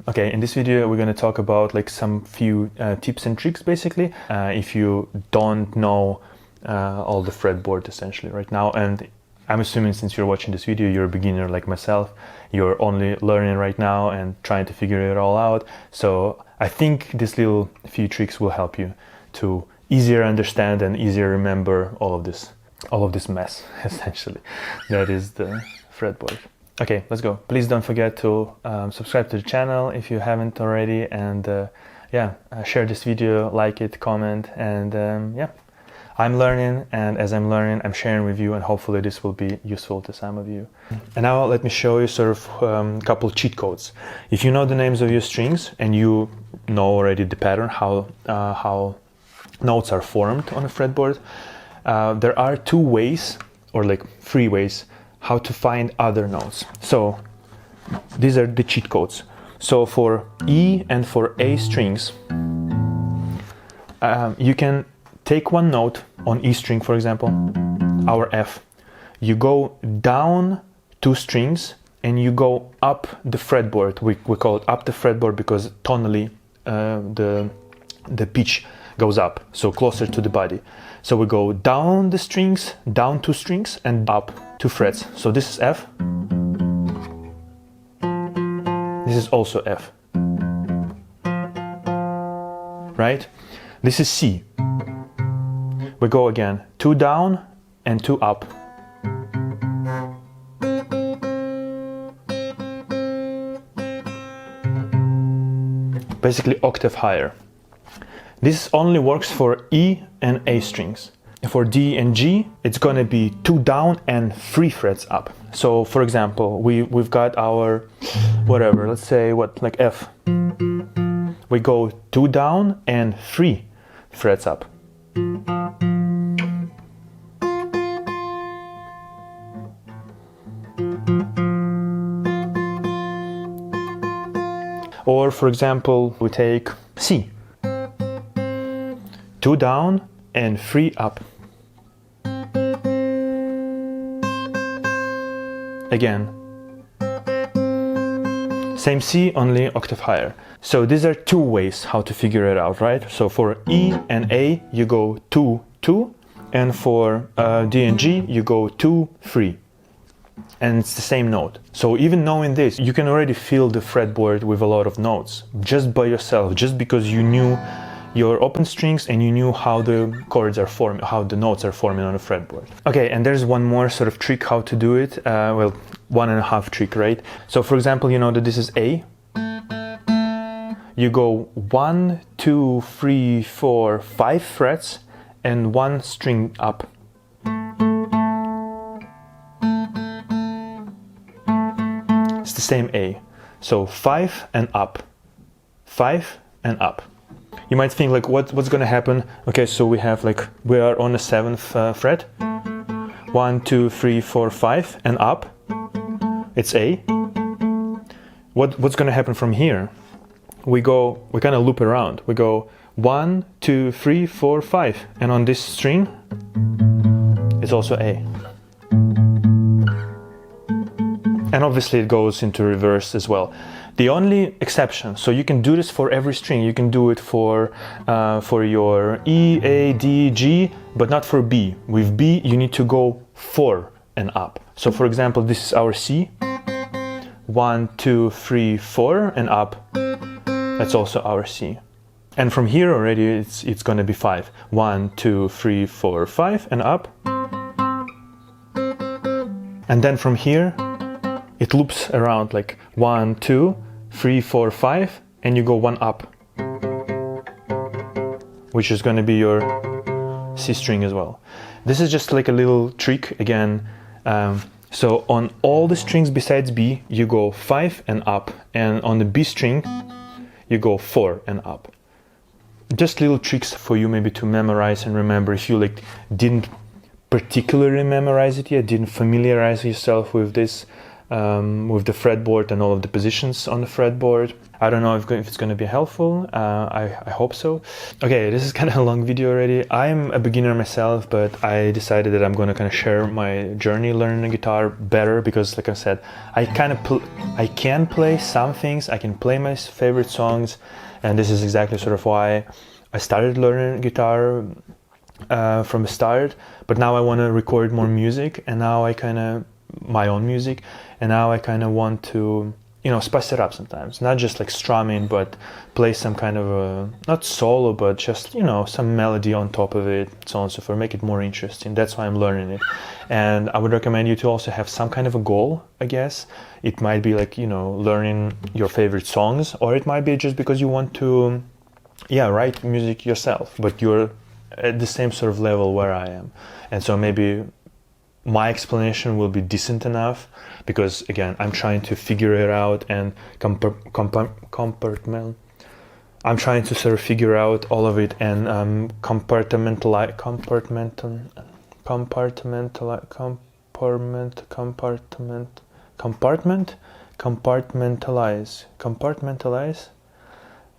Okay, in this video we're going to talk about like some few tips and tricks basically if you don't know all the fretboard essentially right now. And I'm assuming since you're watching this video you're a beginner like myself, you're only learning right now and trying to figure it all out. So I think this little few tricks will help you to easier understand and easier remember all of this mess essentially that is the fretboard. Okay, let's go. Please don't forget to subscribe to the channel if you haven't already, and share this video, like it, comment, and I'm learning, and as I'm learning I'm sharing with you, and hopefully this will be useful to some of you. And now let me show you sort of a couple cheat codes. If you know the names of your strings and you know already the pattern, how notes are formed on a fretboard, there are two ways, or like three ways, how to find other notes. So these are the cheat codes. So for E and for A strings, you can take one note on E string, for example, our F. You go down two strings and you go up the fretboard. We call it up the fretboard because tonally the pitch goes up, so closer to the body. So we go down the strings, down two strings, and up two frets. So this is F. This is also F. Right? This is C. We go again, two down and two up. Basically octave higher. This only works for E and A strings. For D and G, it's gonna be two down and three frets up. So for example, we've got our whatever, let's say like F. We go two down and three frets up. Or for example, we take C. Two down and three up. Again. Same C, only octave higher. So these are two ways how to figure it out, right? So for E and A, you go 2, 2, and for D and G, you go 2, 3. And it's the same note. So even knowing this, you can already fill the fretboard with a lot of notes just by yourself, just because you knew your open strings and you knew how the chords are forming, how the notes are forming on a fretboard. Okay, and there's one more sort of trick how to do it. Well, 1.5 trick, right? So for example, you know that this is A. You go 1, 2, 3, 4, 5 frets and one string up. It's the same A. So 5 and up. 5 and up. You might think like what's gonna happen? Okay, so we are on the 7th fret. 1, 2, 3, 4, 5 and up. It's A. What's gonna happen from here? We kind of loop around. We go 1, 2, 3, 4, 5, and on this string it's also A. And obviously it goes into reverse as well. The only exception, so you can do this for every string. You can do it for your E, A, D, G, but not for B. With B, you need to go 4 and up. So for example, this is our C. 1, 2, 3, 4 and up. That's also our C. And from here already, it's gonna be 5. 1, 2, 3, 4, 5 and up. And then from here, it loops around like 1, 2, 3, 4, 5, and you go one up, which is going to be your C string as well. This is just like a little trick again. So on all the strings besides B, you go 5 and up, and on the B string, you go 4 and up. Just little tricks for you maybe to memorize and remember if you didn't particularly memorize it yet, didn't familiarize yourself with this with the fretboard and all of the positions on the fretboard. I don't know if it's going to be helpful. I hope so. Okay, this is kind of a long video already. I'm a beginner myself, but I decided that I'm going to kind of share my journey learning the guitar better, because like I said, I can play some things. I can play my favorite songs, and this is exactly sort of why I started learning guitar from the start. But now I want to record more music, and now my own music, and now I kind of want to, you know, spice it up sometimes, not just like strumming, but play some kind of a, not solo, but just, you know, some melody on top of it, so on and so forth, make it more interesting. That's why I'm learning it. And I would recommend you to also have some kind of a goal, I guess. It might be like, you know, learning your favorite songs, or it might be just because you want to, yeah, write music yourself, but you're at the same sort of level where I am. And so maybe my explanation will be decent enough, because again, I'm trying to figure it out and I'm trying to sort of figure out all of it and compartmentalize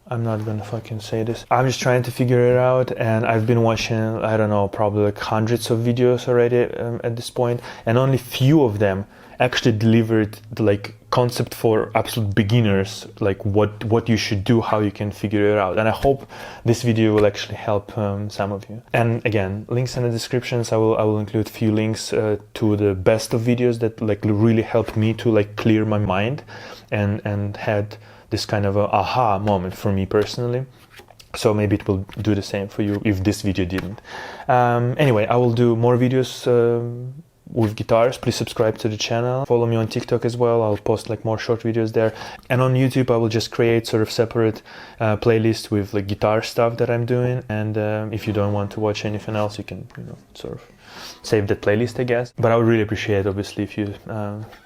I'm not gonna fucking say this. I'm just trying to figure it out, and I've been watching, I don't know, probably like hundreds of videos already at this point, and only few of them actually delivered the like concept for absolute beginners, like what you should do, how you can figure it out. And I hope this video will actually help some of you. And again, links in the descriptions. I will include few links to the best of videos that like really helped me to like clear my mind and had this kind of a aha moment for me personally. So maybe it will do the same for you if this video didn't. Anyway, I will do more videos with guitars. Please subscribe to the channel. Follow me on TikTok as well. I'll post like more short videos there. And on YouTube, I will just create sort of separate playlist with like guitar stuff that I'm doing. And if you don't want to watch anything else, you can, you know, sort of save that playlist, I guess. But I would really appreciate, obviously, if you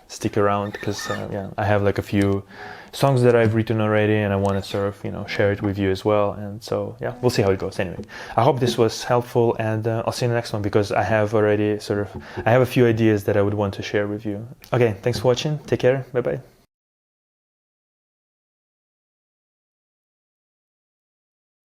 stick around, because yeah, I have like a few songs that I've written already, and I want to sort of, you know, share it with you as well. And so yeah, we'll see how it goes. Anyway, I hope this was helpful, and I'll see you in the next one, because I have already I have a few ideas that I would want to share with you. Okay, thanks for watching. Take care. Bye bye.